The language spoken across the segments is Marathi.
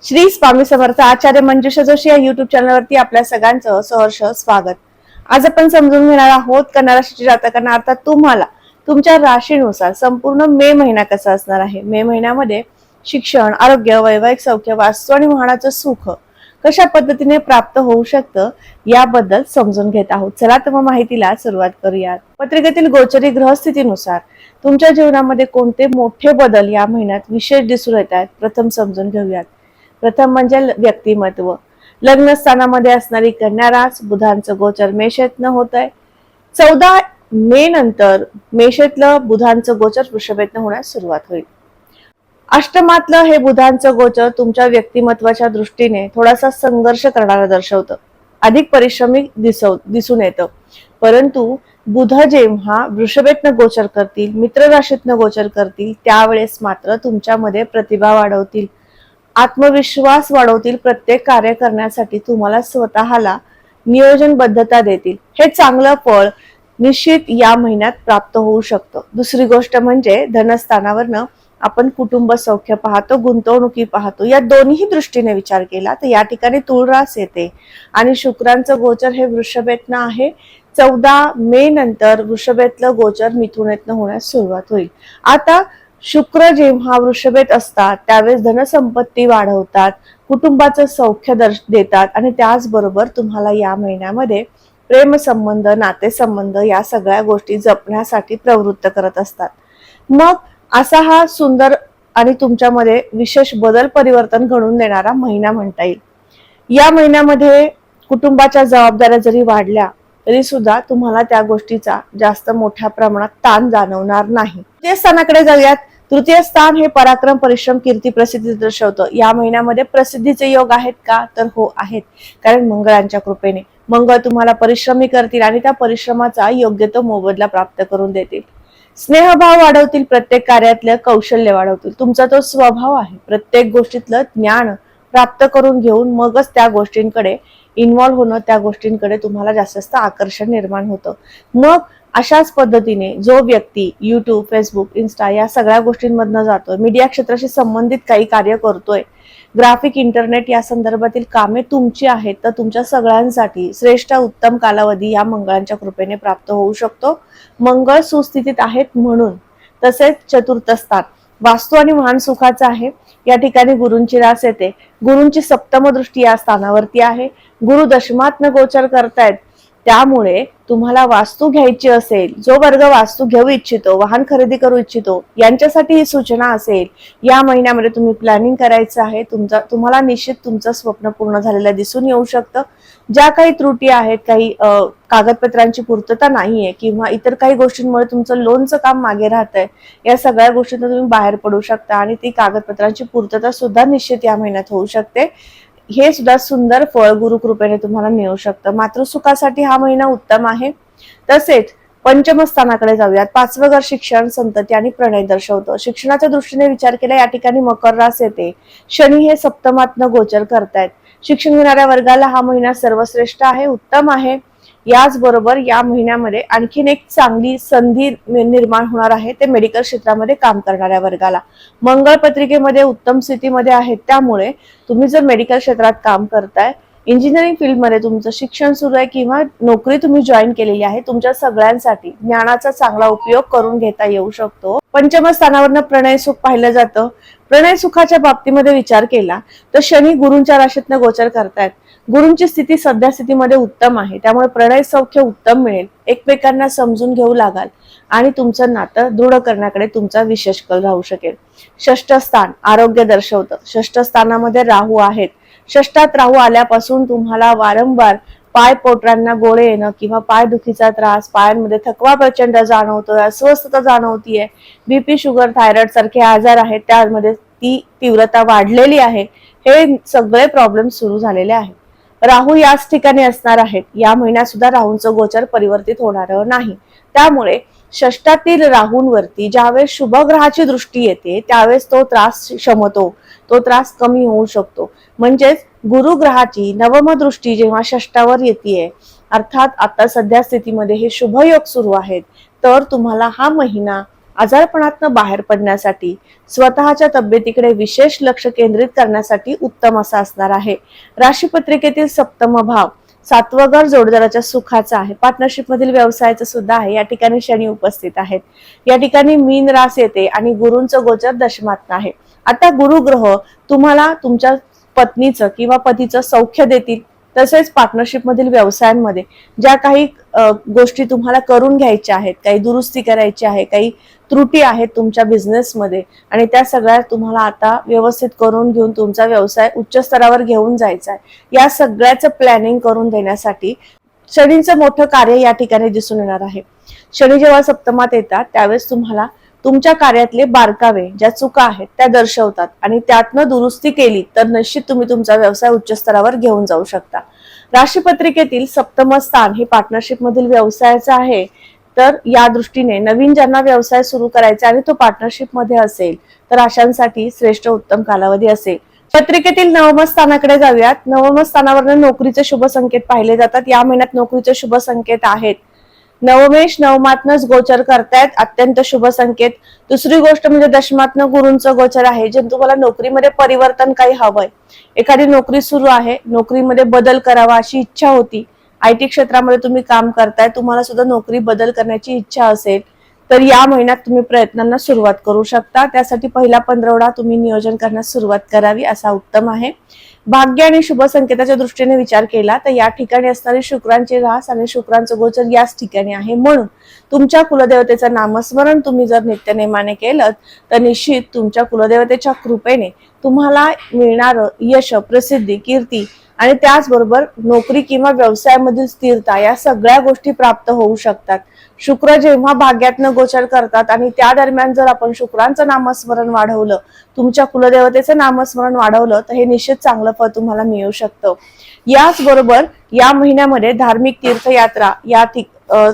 श्री स्वामी समर्थ. आचार्य मंजुषा जोशी या युट्यूब चॅनलवरती आपल्या सगळ्यांचं सहर्ष स्वागत. आज आपण समजून घेणार आहोत कन्या राशीच्या जातकांना, अर्थात तुम्हाला तुमच्या राशीनुसार संपूर्ण मे महिना कसा असणार आहे. मे महिन्यामध्ये शिक्षण, आरोग्य, वैवाहिक सौख्य, वास्तू आणि वाहनाचं सुख कशा पद्धतीने प्राप्त होऊ शकतं याबद्दल समजून घेत आहोत. चला तर मग माहितीला सुरुवात करूयात. पत्रिकेतील गोचरी ग्रहस्थितीनुसार तुमच्या जीवनामध्ये कोणते मोठे बदल या महिन्यात विशेष दिसून येत आहेत प्रथम समजून घेऊयात. प्रथम म्हणजे व्यक्तिमत्व. लग्न स्थानामध्ये असणारी कन्या रास, बुधांचं गोचर मेषेतनं होत आहे. 14 मे नंतर मेषेतलं बुधांचं गोचर वृषभेतनं होण्यास सुरुवात होईल. अष्टमातलं हे बुधांचं गोचर तुमच्या व्यक्तिमत्वाच्या दृष्टीने थोडासा संघर्ष करणारा दर्शवतं, अधिक परिश्रमी दिसून येतं. परंतु बुध जेव्हा वृषभेतनं गोचर करतील, मित्र राशीतनं गोचर करतील, त्यावेळेस मात्र तुमच्यामध्ये प्रतिभा वाढवतील, आत्मविश्वास वाढवतील, प्रत्येक कार्य करण्यासाठी तुम्हाला स्वतःला नियोजनबद्धता देतील. हे चांगलं फळ निश्चित या महिन्यात प्राप्त होऊ शकतं. दुसरी गोष्ट म्हणजे धनस्थानावरनं आपण कुटुंब सौख्य पाहतो, गुंतवणुकी पाहतो. या दोन्ही दृष्टीने विचार केला तर या ठिकाणी तुळ रास येते आणि शुक्रांचं गोचर हे वृषभेतनं आहे. 14 मे नंतर वृषभेतलं गोचर मिथुनेतनं होण्यास सुरुवात होईल. आता शुक्र जेव्हा वृषभेत असतात त्यावेळेस धनसंपत्ती वाढवतात, कुटुंबाचं सौख्य देतात आणि त्याचबरोबर तुम्हाला या महिन्यामध्ये प्रेमसंबंध, नातेसंबंध या सगळ्या गोष्टी जपण्यासाठी प्रवृत्त करत असतात. मग असा हा सुंदर आणि तुमच्यामध्ये विशेष बदल, परिवर्तन घडून देणारा महिना म्हणता येईल. या महिन्यामध्ये कुटुंबाच्या जबाबदाऱ्या जरी वाढल्या तरी सुद्धा तुम्हाला त्या गोष्टीचा जास्त मोठ्या प्रमाणात ताण जाणवणार नाही. तृतीय स्थानाकडे जाऊयात. तृतीय स्थान हे पराक्रम, परिश्रम, कीर्ती, प्रसिद्धी दर्शवतं. या महिन्यामध्ये प्रसिद्धीचे योग आहेत का? तर हो आहेत. कारण मंगळांच्या कृपेने मंगळ तुम्हाला परिश्रमी करतील आणि त्या परिश्रमाचा योग्य तो मोबदला प्राप्त करून देतील. स्नेहभाव वाढवतील, प्रत्येक कार्यातलं कौशल्य वाढवतील. तुमचा तो स्वभाव आहे प्रत्येक गोष्टीतलं ज्ञान प्राप्त करून घेऊन मगच त्या गोष्टींकडे इन्व्हॉल्व्ह होणं, त्या गोष्टींकडे तुम्हाला जास्त आकर्षण निर्माण होतं. मग अशाच पद्धतीने जो व्यक्ती युट्यूब, फेसबुक, इन्स्टा या सगळ्या गोष्टींमधनं जातोय, मीडिया क्षेत्राशी संबंधित काही कार्य करतोय, ग्राफिक, इंटरनेट या संदर्भातील कामे तुमची आहेत, तर तुमच्या सगळ्यांसाठी श्रेष्ठ उत्तम कालावधी या मंगळांच्या कृपेने प्राप्त होऊ शकतो. मंगळ सुस्थितीत आहेत म्हणून. तसेच चतुर्थ स्थान वास्तू आणि वाहन सुखाचं आहे. या ठिकाणी गुरूंची रास येते. गुरूंची सप्तम दृष्टी या स्थानावरती आहे. गुरु दशमातनं गोचर करतायत. त्यामुळे तुम्हाला वास्तू घ्यायची असेल, जो वर्ग वास्तू घेऊ इच्छितो, वाहन खरेदी करू इच्छितो, यांच्यासाठी ही सूचना असेल. या महिन्यामध्ये तुम्ही प्लॅनिंग करायचं आहे. तुम्हाला निश्चित तुमचं स्वप्न पूर्ण झालेलं दिसून येऊ शकतं. ज्या काही त्रुटी आहेत, काही कागदपत्रांची पूर्तता नाहीये किंवा इतर काही गोष्टींमुळे तुमचं लोनचं काम मागे राहतंय, या सगळ्या गोष्टींना तुम्ही बाहेर पडू शकता आणि ती कागदपत्रांची पूर्तता सुद्धा निश्चित या महिन्यात होऊ शकते. हे सुद्धा सुंदर फळ गुरुकृपेने तुम्हाला मिळू शकतं. मातृसुखासाठी हा महिना उत्तम आहे. तसेच पंचम स्थानाकडे जाऊयात. 5वं घर शिक्षण, संतती आणि प्रणय दर्शवतं. शिक्षणाच्या दृष्टीने विचार केला या ठिकाणी मकर रास येते. शनी हे सप्तमातनं गोचर करतायत. शिक्षण घेणाऱ्या वर्गाला हा महिना सर्वश्रेष्ठ आहे, उत्तम आहे. याचबरोबर या महिन्यामध्ये आणखीन एक चांगली संधी निर्माण होणार आहे, ते मेडिकल क्षेत्रामध्ये काम करणाऱ्या वर्गाला. मंगळ पत्रिकेमध्ये उत्तम स्थितीमध्ये आहेत. त्यामुळे तुम्ही जर मेडिकल क्षेत्रात काम करताय, इंजिनिअरिंग फील्डमध्ये तुमचं शिक्षण सुरू आहे किंवा नोकरी तुम्ही जॉईन केलेली आहे, तुमच्या सगळ्यांसाठी ज्ञानाचा चांगला उपयोग करून घेता येऊ शकतो. पंचम स्थानावरनं प्रणय सुख पाहिलं जातं. प्रणय सुखाच्या बाबतीमध्ये विचार केला तर शनी गुरूंच्या राशीतनं गोचर करतायत. गुरूंची स्थिती सध्या स्थितीमध्ये उत्तम आहे. त्यामुळे प्रणय सौख्य उत्तम मिळेल. एकमेकांना समजून घेऊ लागाल आणि तुमचं नातं दृढ करण्याकडे तुमचा विशेष कल राहू शकेल. षष्ठ स्थान आरोग्य दर्शवतं. षष्ठ स्थानामध्ये राहू आहेत. षष्ठात राहू आल्यापासून तुम्हाला वारंवार पाय पोटरांना गोळे येणं किंवा पाय दुखीचा त्रास, पायांमध्ये थकवा प्रचंड जाणवतोय, अस्वस्थता जाणवतीये, बीपी, शुगर, थायरॉइड सारखे आजार आहेत, त्यामध्ये ती तीव्रता वाढलेली आहे. हे सगळे प्रॉब्लेम सुरू झालेले आहेत. राहू याच ठिकाणी असणार आहेत. या महिन्यात सुद्धा राहूंचं गोचर परिवर्तित होणार नाही. त्यामुळे षष्ठातील राहूंवरती ज्यावेळेस शुभ ग्रहाची दृष्टी येते त्यावेळेस तो त्रास शमतो, तो त्रास कमी होऊ शकतो. म्हणजेच गुरु ग्रहाची नवम दृष्टी जेव्हा षष्ठावर येते, अर्थात आता सध्या स्थितीमध्ये हे शुभ योग सुरू आहेत, तर तुम्हाला हा महिना आजारपणातनं बाहेर पडण्यासाठी, स्वतःच्या तब्येतीकडे विशेष लक्ष केंद्रित करण्यासाठी उत्तम असा असणार आहे. राशीपत्रिकेतील सप्तम भाव 7वं घर जोडदाराच्या सुखाचा आहे. पार्टनरशिप मधील व्यवसायाचं सुद्धा आहे. या ठिकाणी शनी उपस्थित आहेत. या ठिकाणी मीन रास येते आणि गुरूंचं गोचर दशमात्न आहे. आता गुरु ग्रह तुम्हाला तुमच्या पत्नीचं किंवा पतीचं सौख्य देतील. तसेच पार्टनरशिप मधील व्यवसायांमध्ये ज्या काही गोष्टी तुम्हाला करून घ्यायच्या आहेत, काही दुरुस्ती करायची आहे, काही त्रुटी आहेत तुमच्या बिझनेसमध्ये आणि त्या सगळ्या तुम्हाला आता व्यवस्थित करून घेऊन तुमचा व्यवसाय उच्च स्तरावर घेऊन जायचा आहे. या सगळ्याचं प्लॅनिंग करून देण्यासाठी शनीचं मोठं कार्य या ठिकाणी दिसून येणार आहे. शनी जेव्हा सप्तमात येतात त्यावेळेस तुम्हाला तुमच्या कार्यातले बारकावे ज्या चुका आहेत त्या दर्शवतात आणि त्यातनं दुरुस्ती केली तर निश्चित तुम्ही तुमचा व्यवसाय उच्च स्तरावर घेऊन जाऊ शकता. राशीपत्रिकेतील सप्तम स्थान हे पार्टनरशिप मधील व्यवसायाचं आहे. तर या दृष्टीने नवीन ज्यांना व्यवसाय सुरू करायचा आणि तो पार्टनरशिप मध्ये असेल तर अशांसाठी श्रेष्ठ उत्तम कालावधी असेल. पत्रिकेतील नवम स्थानाकडे जाऊयात. नवम स्थानावरनं नोकरीचे शुभ संकेत पाहिले जातात. या महिन्यात नोकरीचे शुभ संकेत आहेत. नवमेश नवमातनच गोचर करतायत, अत्यंत शुभ संकेत. दुसरी गोष्ट म्हणजे दशमातनं गुरूंचं गोचर आहे. जे तुम्हाला नोकरीमध्ये परिवर्तन काही हवंय, एखादी नोकरी सुरू आहे, नोकरीमध्ये बदल करावा अशी इच्छा होती, IT क्षेत्रामध्ये तुम्ही काम करताय, तुम्हाला सुद्धा नोकरी बदल करण्याची इच्छा असेल तर या महिन्यात तुम्ही प्रयत्नांना सुरुवात करू शकता. त्यासाठी पहिला पंधरवडा तुम्ही नियोजन करण्यास सुरुवात करावी असा उत्तम आहे. भाग्य आणि शुभ संकेताच्या दृष्टीने विचार केला तर या ठिकाणी असणारी शुक्रांची रास आणि शुक्रांचं गोचर याच ठिकाणी आहे. म्हणून तुमच्या कुलदेवतेचं नामस्मरण तुम्ही जर नित्यनेमाने केलं तर निश्चित तुमच्या कुलदेवतेच्या कृपेने तुम्हाला मिळणारं यश, प्रसिद्धी, कीर्ती आणि त्याचबरोबर नोकरी किंवा व्यवसायामधील स्थिरता या सगळ्या गोष्टी प्राप्त होऊ शकतात. शुक्र जेव्हा भाग्यातनं गोचर करतात आणि त्या दरम्यान जर आपण शुक्रांचं नामस्मरण वाढवलं, तुमच्या कुलदेवतेचं नामस्मरण वाढवलं तर हे निश्चित चांगलं फळ तुम्हाला मिळू शकतं. याचबरोबर या महिन्यामध्ये धार्मिक तीर्थयात्रा या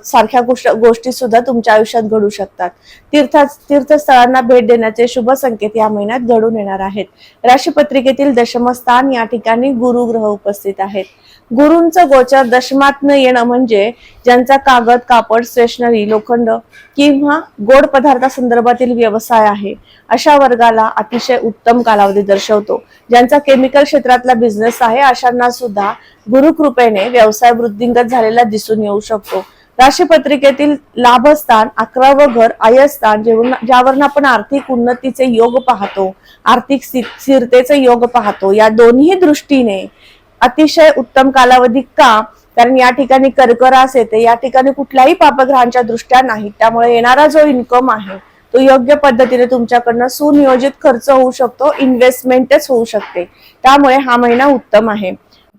सारख्या गोष्टी सुद्धा तुमच्या आयुष्यात घडू शकतात. तीर्थस्थळांना भेट देण्याचे शुभ संकेत या महिन्यात घडून येणार आहेत. राशीपत्रिकेतील दशमस्थान या ठिकाणी गुरु ग्रह उपस्थित आहेत. गुरूंचं गोचर दशमातनं येणं म्हणजे ज्यांचा कागद, कापड, स्टेशनरी, लोखंड किंवा गोड पदार्थासंदर्भातील व्यवसाय आहे अशा वर्गाला अतिशय उत्तम कालावधी दर्शवतो. ज्यांचा केमिकल क्षेत्रातला बिझनेस आहे अशांना सुद्धा गुरुकृपेने व्यवसाय वृद्धिंगत झालेला दिसून येऊ शकतो. राशीपत्रिकेतील लाभस्थान 11वं घर आयस्थान ज्यावरून आपण आर्थिक उन्नतीचे योग पाहतो, आर्थिक स्थिरतेचे योग पाहतो, या दोन्ही दृष्टीने अतिशय उत्तम कालावधी. का? कारण या ठिकाणी कर्क रास येते, या ठिकाणी कुठल्याही पापग्रहांच्या दृष्ट्या नाही. त्यामुळे येणारा जो इन्कम आहे तो योग्य पद्धतीने तुमच्याकडनं सुनियोजित खर्च होऊ शकतो, इन्व्हेस्टमेंटच होऊ शकते. त्यामुळे हा महिना उत्तम आहे.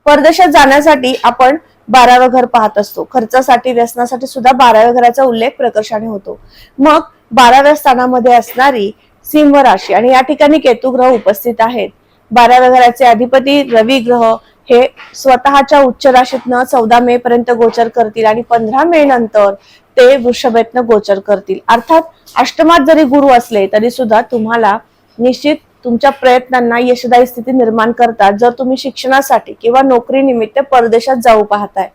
परदेशात जाण्यासाठी आपण 12वं घर पाहत असतो. खर्चासाठी, व्यसनासाठी सुद्धा 12व्या घराचा उल्लेख प्रकर्षाने होतो. मग 12व्या स्थानामध्ये असणारी सिंह राशी आणि या ठिकाणी केतू ग्रह उपस्थित आहेत. 12व्या घराचे अधिपती रवी ग्रह हे स्वतःच्या उच्च राशीतनं 14 मे पर्यंत गोचर करतील आणि 15 मे नंतर ते वृषभेतनं गोचर करतील. अर्थात अष्टमात जरी गुरु असले तरी सुद्धा तुम्हाला निश्चित तुमच्या प्रयत्नांना यशदायी स्थिती निर्माण करतात. जर तुम्ही शिक्षणासाठी किंवा नोकरी निमित्त परदेशात जाऊ पाहताय,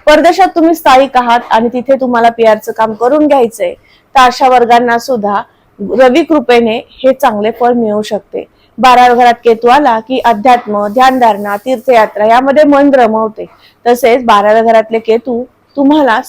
परदेशात तुम्ही स्थायिक आहात आणि तिथे तुम्हाला PR चं काम करून घ्यायचंय तर अशा वर्गांना सुद्धा रवी कृपेने हे चांगले फळ मिळू शकते. 12व्या घरात केतू आला की अध्यात्म, ध्यानधारणा, तीर्थयात्रा यामध्ये मन रमवते. तसेच 12व्या घरातले केतू तुम्हाला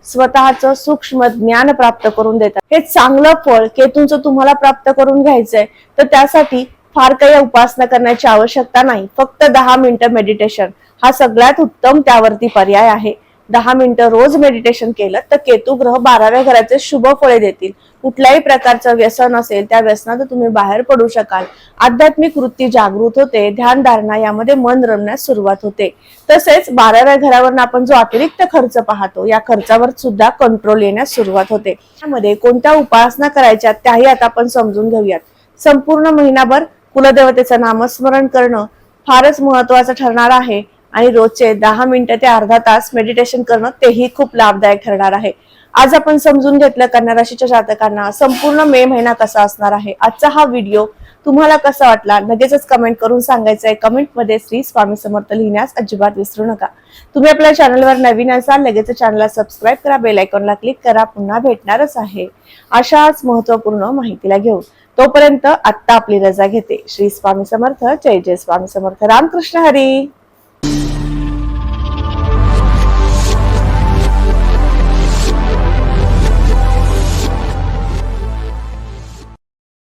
स्वतःचं सूक्ष्म ज्ञान प्राप्त करून देतात. हे चांगलं फळ केतूंचं तुम्हाला प्राप्त करून घ्यायचंय तर त्यासाठी फार काही उपासना करण्याची आवश्यकता नाही. फक्त 10 मिनिटं मेडिटेशन हा सगळ्यात उत्तम त्यावरती पर्याय आहे. 10 मिनिटं रोज मेडिटेशन केलं तर केतू ग्रह 12व्या घराचे शुभ फळे देतील. कुठल्याही प्रकारचं व्यसन असेल त्या व्यसनात तुम्ही बाहेर पडू शकाल. आध्यात्मिक वृत्ती जागृत होते, ध्यान धारणा यामध्ये मन रमण्यास सुरुवात होते. तसेच 12व्या घरावरून आपण जो अतिरिक्त खर्च पाहतो या खर्चावर सुद्धा कंट्रोल येण्यास सुरुवात होते. त्यामध्ये कोणत्या उपासना करायच्या त्याही आता आपण समजून घेऊयात. संपूर्ण महिनाभर कुलदेवतेचं नामस्मरण करणं फारच महत्वाचं ठरणार आहे आणि रोजचे 10 मिनिटं ते अर्धा तास मेडिटेशन करणं तेही खूप लाभदायक ठरणार आहे. आज आपण समजून घेतलं कन्या राशीच्या जातकांना संपूर्ण मे महिना कसा असणार आहे. आजचा हा व्हिडिओ तुम्हाला कसा वाटला लगेचच कमेंट करून सांगायचं आहे. कमेंट मध्ये श्री स्वामी समर्थ लिहिण्यास अजिबात विसरू नका. तुम्ही आपल्या चॅनलवर नवीन असाल लगेच चॅनलला सबस्क्राईब करा, बेल आयकॉनला क्लिक करा. पुन्हा भेटणारच आहे अशाच महत्त्वपूर्ण माहितीला घेऊन. तोपर्यंत आत्ता आपली रजा घेते. श्री स्वामी समर्थ. जय जय स्वामी समर्थ. रामकृष्ण हरी.